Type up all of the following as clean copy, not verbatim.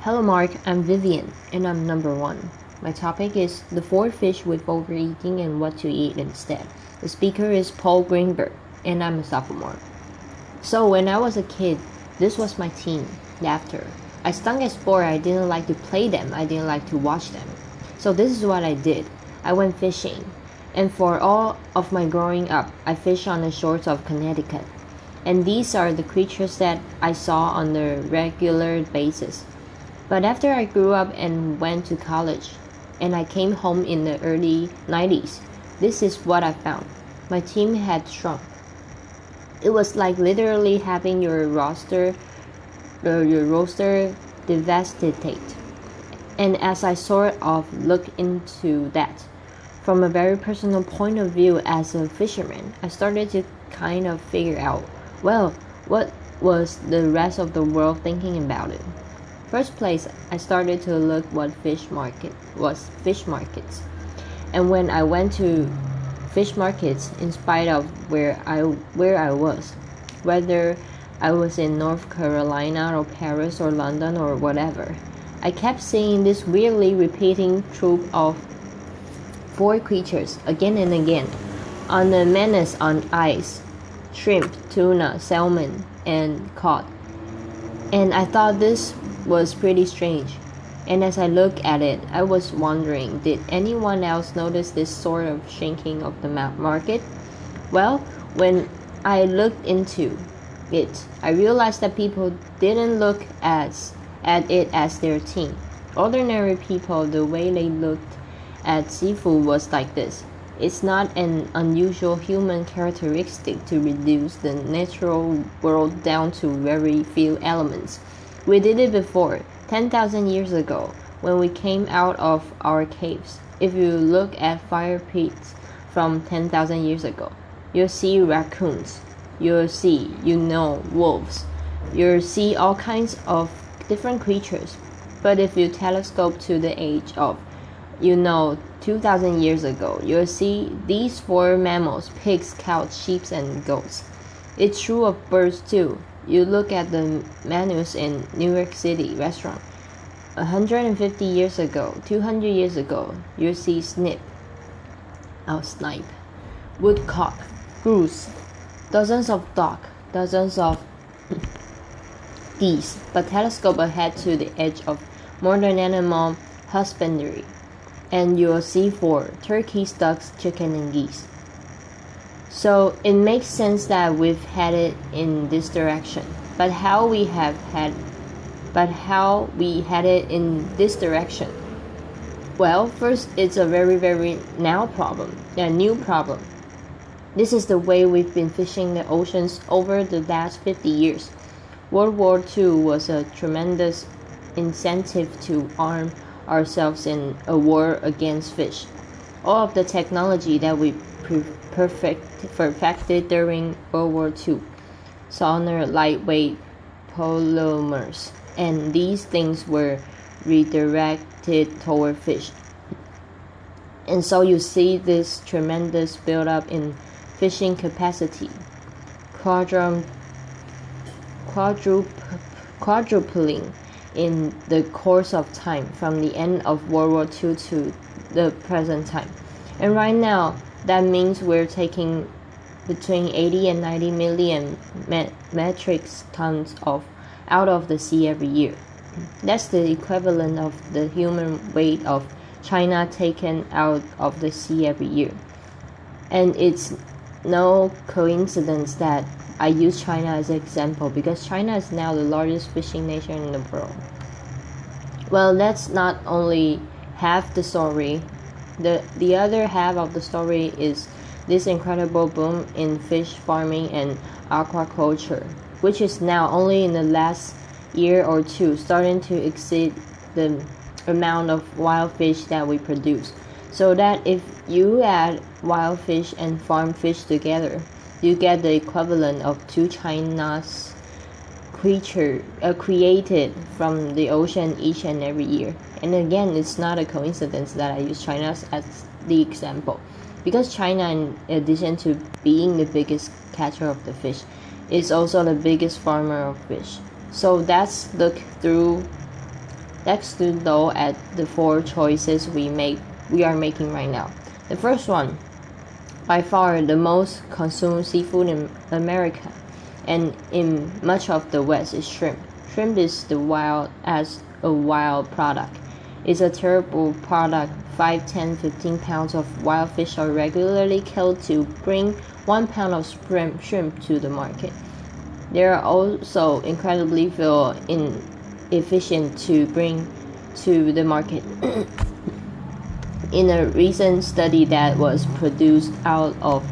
Hello Mark, I'm Vivian, and I'm number 1. My topic is the 4 fish with overeating and what to eat instead. The speaker is Paul Greenberg, and I'm a sophomore. So when I was a kid, this was my team, laughter. I stunk at sport. I didn't like to play them. I didn't like to watch them. So this is what I did. I went fishing. And for all of my growing up, I fished on the shores of Connecticut. And these are the creatures that I saw on a regular basis. But after I grew up and went to college, and I came home in the early 90s, this is what I found. My team had shrunk. It was like literally having your roster devastated. And as I sort of look into that, from a very personal point of view as a fisherman, I started to kind of figure out, well, what was the rest of the world thinking about it? First place, I started to look what fish markets. And when I went to fish markets, in spite of where I was, whether I was in North Carolina or Paris or London or whatever, I kept seeing this weirdly repeating troop of 4 creatures again and again on the menus on ice: shrimp, tuna, salmon, and cod. And I thought this was pretty strange. And as I looked at it, I was wondering, did anyone else notice this sort of shrinking of the market? Well, when I looked into it, I realized that people didn't look at it as their team. Ordinary people, the way they looked at seafood was like this. It's not an unusual human characteristic to reduce the natural world down to very few elements. We did it before, 10,000 years ago, when we came out of our caves. If you look at fire pits from 10,000 years ago, you'll see raccoons, you'll see, wolves, you'll see all kinds of different creatures. But if you telescope to the age of, 2,000 years ago, you'll see these 4 mammals: pigs, cows, sheep, and goats. It's true of birds too. You look at the menus in New York City restaurant. 150 years ago, 200 years ago, you see snipe, woodcock, goose, dozens of duck, dozens of geese. But telescope ahead to the edge of modern animal husbandry, and you'll see 4 turkeys, ducks, chicken, and geese. So it makes sense that we've headed in this direction. But how we headed in this direction? Well, first, it's a very new problem. This is the way we've been fishing the oceans over the last 50 years. World War II was a tremendous incentive to arm ourselves in a war against fish. All of the technology that we perfected during World War II, sonar, lightweight polymers, and these things were redirected toward fish. And so you see this tremendous buildup in fishing capacity, quadrupling in the course of time from the end of World War II to the present time. And right now, that means we're taking between 80 and 90 million metric tons out of the sea every year. That's the equivalent of the human weight of China taken out of the sea every year. And it's no coincidence that I use China as an example, because China is now the largest fishing nation in the world. Well, that's not only half the story. The other half of the story is this incredible boom in fish farming and aquaculture, which is now only in the last year or two starting to exceed the amount of wild fish that we produce. So that if you add wild fish and farm fish together, you get the equivalent of 2 China's created from the ocean each and every year. And again, it's not a coincidence that I use China as the example, because China, in addition to being the biggest catcher of the fish, is also the biggest farmer of fish. So let's look through Let's look at the 4 choices we are making right now. The first one, by far the most consumed seafood in America and in much of the West, is shrimp. Shrimp is a wild product. It's a terrible product. 5, 10, 15 pounds of wild fish are regularly killed to bring 1 pound of shrimp to the market. They are also incredibly inefficient to bring to the market. In a recent study that was produced out of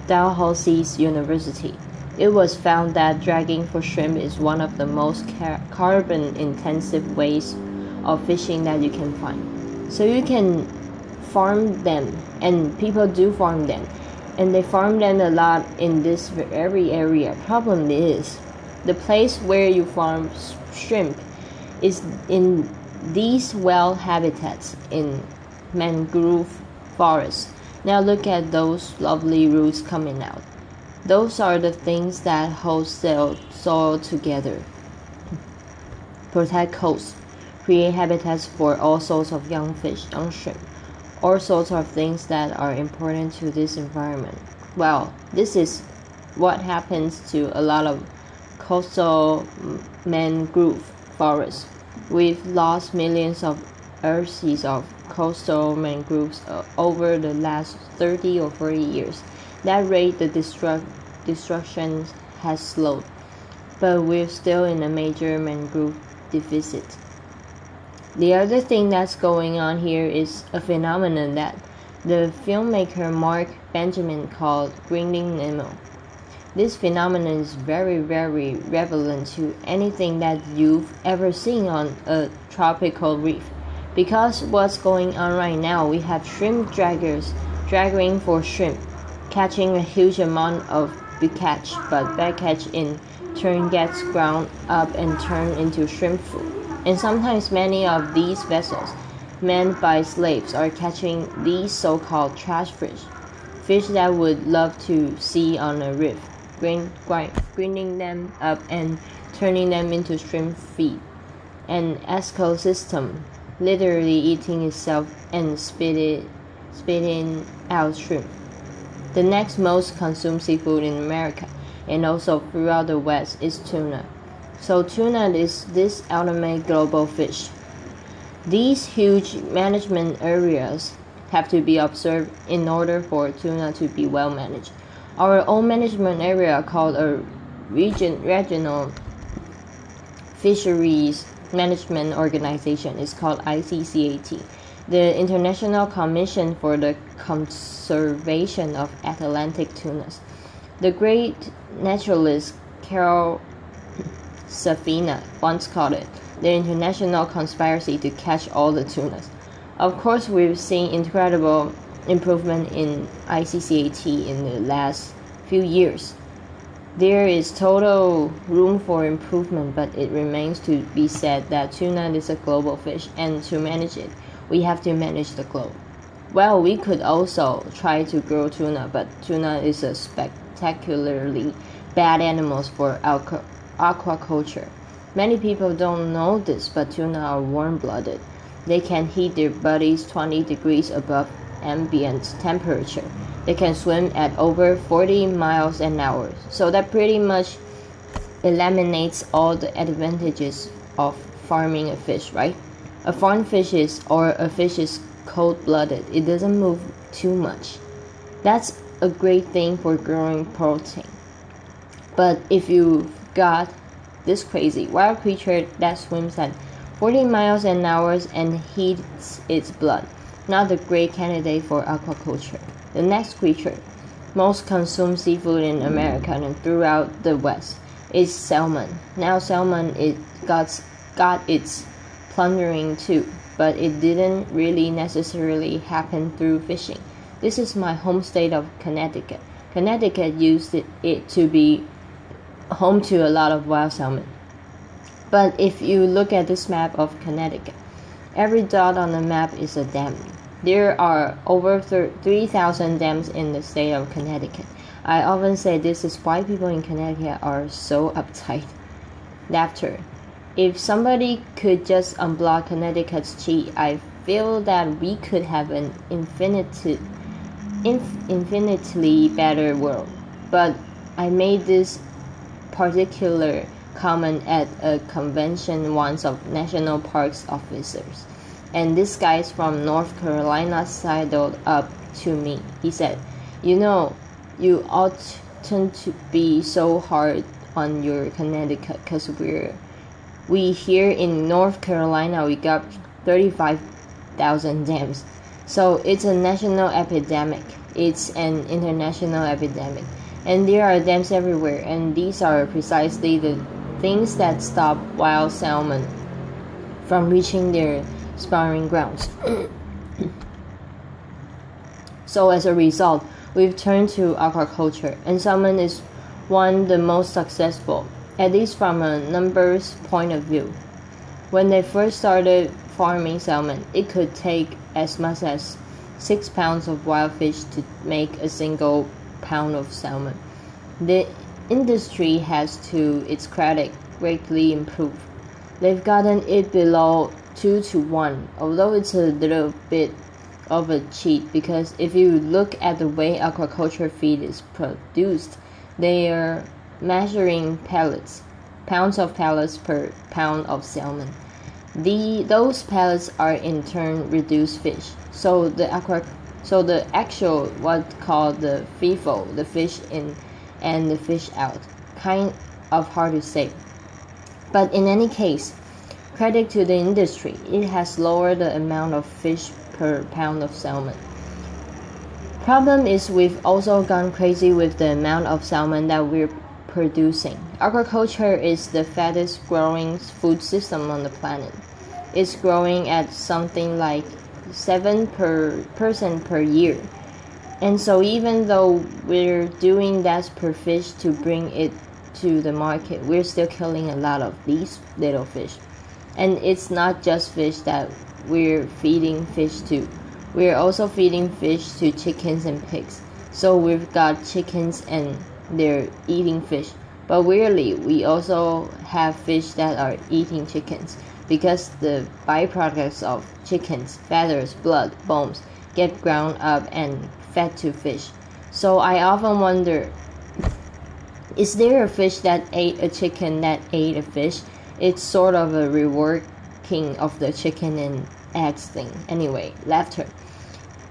Dalhousie University, it was found that dragging for shrimp is one of the most carbon-intensive ways of fishing that you can find. So you can farm them, and people do farm them, and they farm them a lot in this very area. Problem is, the place where you farm shrimp is in these well habitats in mangrove forests. Now look at those lovely roots coming out. Those are the things that hold soil together, protect coasts, create habitats for all sorts of young fish, young shrimp, all sorts of things that are important to this environment. Well, this is what happens to a lot of coastal mangrove forests. We've lost millions of acres of coastal mangroves over the last 30 or 40 years. That rate, the destruction has slowed, but we're still in a major mangrove deficit. The other thing that's going on here is a phenomenon that the filmmaker Mark Benjamin called greening Nemo. This phenomenon is very, very relevant to anything that you've ever seen on a tropical reef. Because what's going on right now, we have shrimp draggers dragging for shrimp, catching a huge amount of bycatch, but bycatch in turn gets ground up and turned into shrimp food. And sometimes many of these vessels, manned by slaves, are catching these so-called trash fish that would love to see on a reef, grinding them up and turning them into shrimp feed. An ecosystem literally eating itself and spitting out shrimp. The next most consumed seafood in America and also throughout the West is tuna. So tuna is this ultimate global fish. These huge management areas have to be observed in order for tuna to be well managed. Our own management area, called a regional fisheries management organization, is called ICCAT, the International Commission for the Conservation of Atlantic Tunas. The great naturalist Carol Safina once called it the international conspiracy to catch all the tunas. Of course, we've seen incredible improvement in ICCAT in the last few years. There is total room for improvement, but it remains to be said that tuna is a global fish, and to manage it, we have to manage the globe. Well, we could also try to grow tuna, but tuna is a spectacularly bad animal for aquaculture. Many people don't know this, but tuna are warm-blooded. They can heat their bodies 20 degrees above ambient temperature. They can swim at over 40 miles an hour. So that pretty much eliminates all the advantages of farming a fish, right? A farmed fish is cold-blooded. It doesn't move too much. That's a great thing for growing protein. But if you've got this crazy wild creature that swims at 40 miles an hour and heats its blood, not a great candidate for aquaculture. The next creature, most consumed seafood in America and throughout the West, is salmon. Now salmon got its plundering too, but it didn't really necessarily happen through fishing. This is my home state of Connecticut. Connecticut used it to be home to a lot of wild salmon. But if you look at this map of Connecticut, every dot on the map is a dam. There are over 3,000 dams in the state of Connecticut. I often say this is why people in Connecticut are so uptight. Laughter. If somebody could just unblock Connecticut's cheat, I feel that we could have an infinitely better world. But I made this particular comment at a convention once of national parks officers, and this guy from North Carolina sidled up to me. He said, "You know, you oughtn't to be so hard on your Connecticut, 'cause we here in North Carolina, we got 35,000 dams. So it's a national epidemic. It's an international epidemic. And there are dams everywhere, and these are precisely the things that stop wild salmon from reaching their spawning grounds." So as a result, we've turned to aquaculture, and salmon is one of the most successful, at least from a numbers point of view. When they first started farming salmon, it could take as much as 6 pounds of wild fish to make a single pound of salmon. The industry has, to its credit, greatly improved. They've gotten it below 2 to 1, although it's a little bit of a cheat, because if you look at the way aquaculture feed is produced, they are measuring pounds of pellets per pound of salmon. Those pellets are in turn reduced fish. So the actual what called the FIFO, the fish in and the fish out, kind of hard to say. But in any case, credit to the industry, it has lowered the amount of fish per pound of salmon. Problem is, we've also gone crazy with the amount of salmon that we're producing. Agriculture is the fastest growing food system on the planet. It's growing at something like 7% per year. And so even though we're doing that per fish to bring it to the market, we're still killing a lot of these little fish. And it's not just fish that we're feeding fish to. We're also feeding fish to chickens and pigs. So we've got chickens and they're eating fish. But weirdly, we also have fish that are eating chickens, because the byproducts of chickens, feathers, blood, bones, get ground up and fed to fish. So I often wonder, is there a fish that ate a chicken that ate a fish? It's sort of a reworking of the chicken and eggs thing. Anyway, laughter.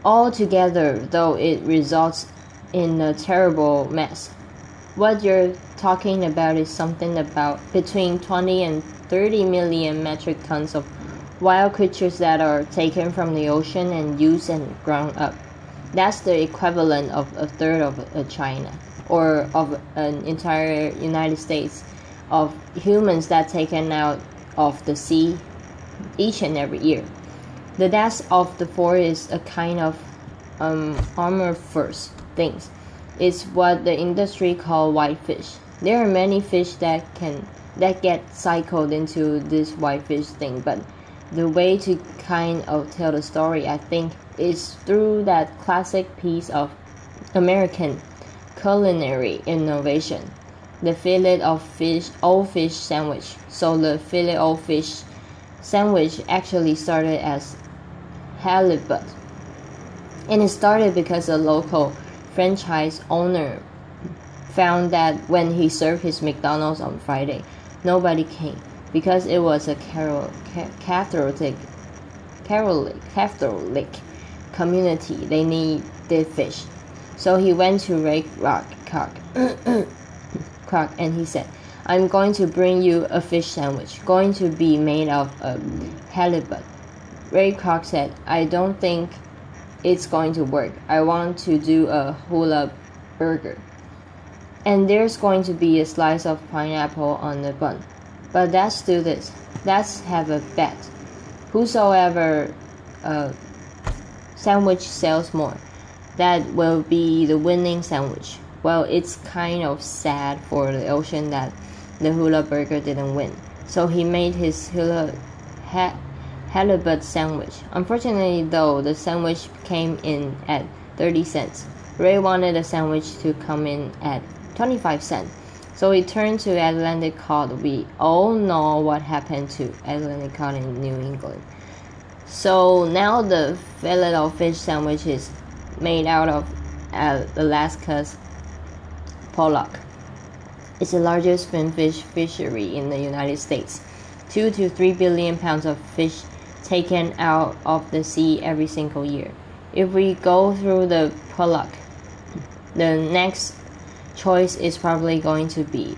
Altogether, though, it results in a terrible mess. What you're talking about is something about between 20 and 30 million metric tons of wild creatures that are taken from the ocean and used and ground up. That's the equivalent of a third of China, or of an entire United States, of humans that taken out of the sea each and every year. The death of the four is a kind of amorphous things. It's what the industry call whitefish. There are many fish that get cycled into this whitefish thing, but the way to kind of tell the story, I think, is through that classic piece of American culinary innovation, the fillet of fish, old fish sandwich. So the fillet old fish sandwich actually started as halibut, and it started because a local franchise owner found that when he served his McDonald's on Friday, nobody came because it was a Catholic community. They needed fish. So he went to Ray Kroc and he said, "I'm going to bring you a fish sandwich, going to be made of halibut." Ray Kroc said, "I don't think it's going to work. I want to do a hula burger. And there's going to be a slice of pineapple on the bun. But let's do this. Let's have a bet. Whosoever sandwich sells more, that will be the winning sandwich." Well, it's kind of sad for the ocean that the hula burger didn't win. So he made his halibut sandwich. Unfortunately, though, the sandwich came in at 30 cents. Ray wanted the sandwich to come in at 25 cents. So we turn to Atlantic cod. We all know what happened to Atlantic cod in New England. So now the fillet of fish sandwich is made out of Alaska's pollock. It's the largest finfish fishery in the United States. 2 to 3 billion pounds of fish taken out of the sea every single year. If we go through the pollock, the next choice is probably going to be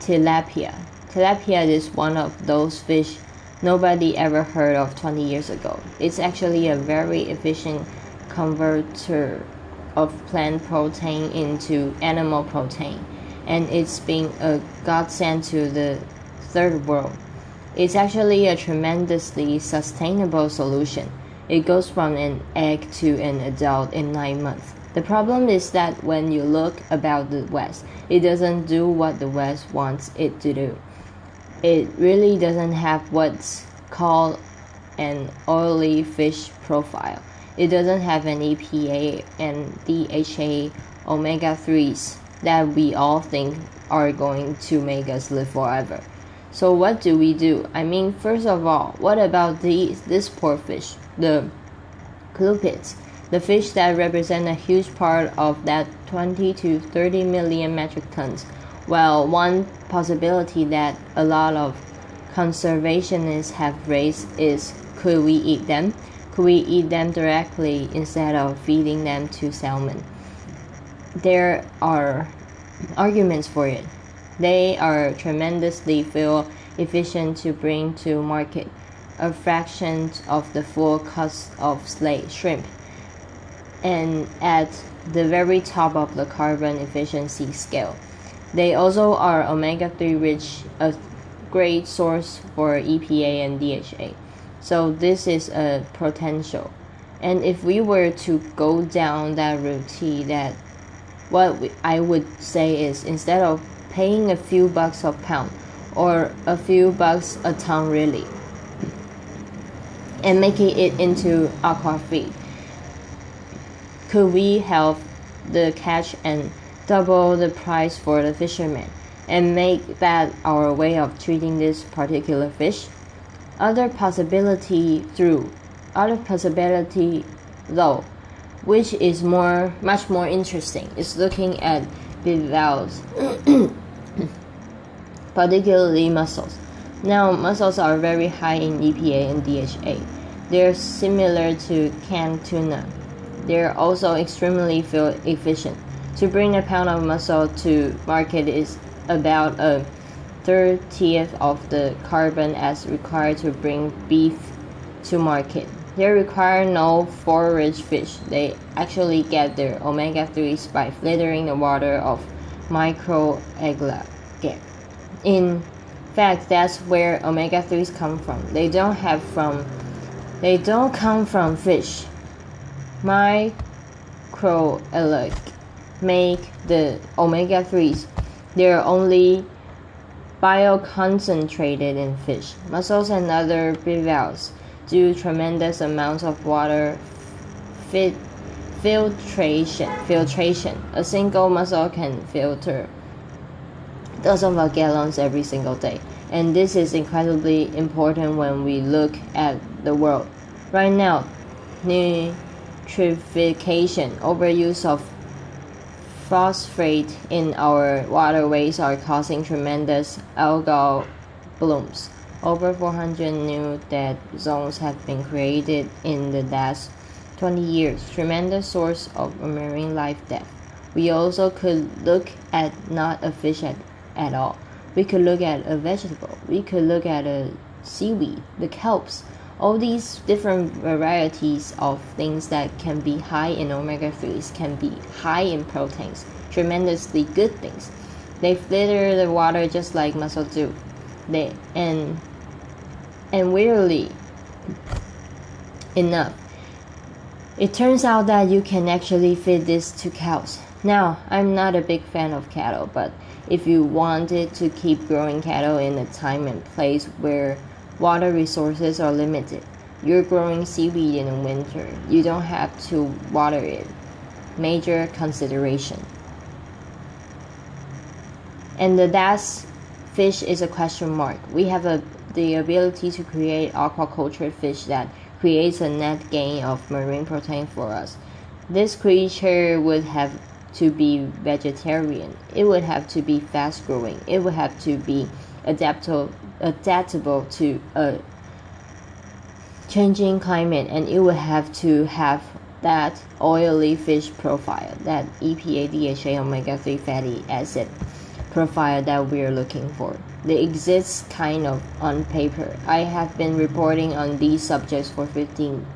tilapia. Tilapia is one of those fish nobody ever heard of 20 years ago. It's actually a very efficient converter of plant protein into animal protein, and it's been a godsend to the third world. It's actually a tremendously sustainable solution. It goes from an egg to an adult in 9 months. The problem is that when you look about the West, it doesn't do what the West wants it to do. It really doesn't have what's called an oily fish profile. It doesn't have an EPA and DHA omega-3s that we all think are going to make us live forever. So what do we do? I mean, first of all, what about this poor fish, the clupets, the fish that represent a huge part of that 20 to 30 million metric tons? Well, one possibility that a lot of conservationists have raised is, could we eat them? Could we eat them directly instead of feeding them to salmon? There are arguments for it. They are tremendously fuel efficient to bring to market, a fraction of the full cost of shrimp, and at the very top of the carbon efficiency scale. They also are omega-3 rich, a great source for EPA and DHA. So this is a potential. And if we were to go down that route, that I would say is, instead of paying a few bucks a pound or a few bucks a ton really, and making it into aqua feed, could we help the catch and double the price for the fishermen and make that our way of treating this particular fish? Other possibility though, which is much more interesting, is looking at bivalves, particularly mussels. Now, mussels are very high in EPA and DHA. They're similar to canned tuna. They're also extremely fuel efficient. To bring a pound of mussel to market is about a 30th of the carbon as required to bring beef to market. They require no forage fish. They actually get their omega-3s by filtering the water of microalgae. In fact, that's where omega-3s come from. They don't come from fish. Microalgae make the omega-3s. They're only bioconcentrated in fish. Mussels and other bivalves do tremendous amounts of water filtration. A single mussel can filter dozens of gallons every single day, and this is incredibly important when we look at the world right now. Nitrification, overuse of phosphate in our waterways are causing tremendous algal blooms. Over 400 new dead zones have been created in the last 20 years, tremendous source of marine life death. We also could look at not a fish at all. We could look at a vegetable. We could look at a seaweed, the kelps, all these different varieties of things that can be high in omega-3s, can be high in proteins, tremendously good things. They filter the water just like mussels do. And weirdly enough, it turns out that you can actually feed this to cows. Now, I'm not a big fan of cattle, but if you wanted to keep growing cattle in a time and place where water resources are limited, you're growing seaweed in the winter, you don't have to water it. Major consideration. And that fish is a question mark. We have the ability to create aquaculture fish that creates a net gain of marine protein for us. This creature would have to be vegetarian. It would have to be fast growing. It would have to be adaptable to a changing climate, and it would have to have that oily fish profile, that EPA, DHA, omega-3 fatty acid profile that we're looking for. They exist kind of on paper. I have been reporting on these subjects for 15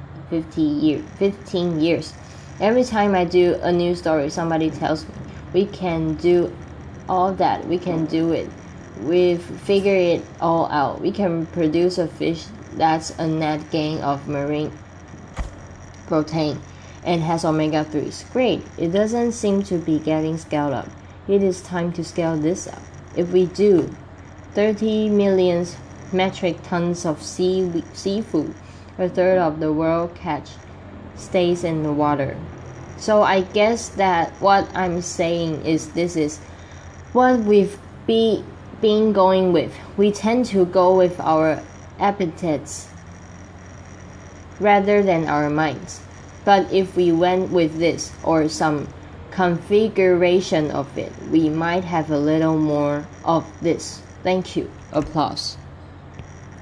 years. Every time I do a new story, somebody tells me, we can do all that, we can do it. We've figured it all out. We can produce a fish that's a net gain of marine protein and has omega-3s. Great. It doesn't seem to be getting scaled up. It is time to scale this up. If we do, 30 million metric tons of seafood, a third of the world catch, stays in the water. So I guess that what I'm saying is this is what we've been going with. We tend to go with our appetites rather than our minds. But if we went with this or some configuration of it, we might have a little more of this. Thank you. Applause.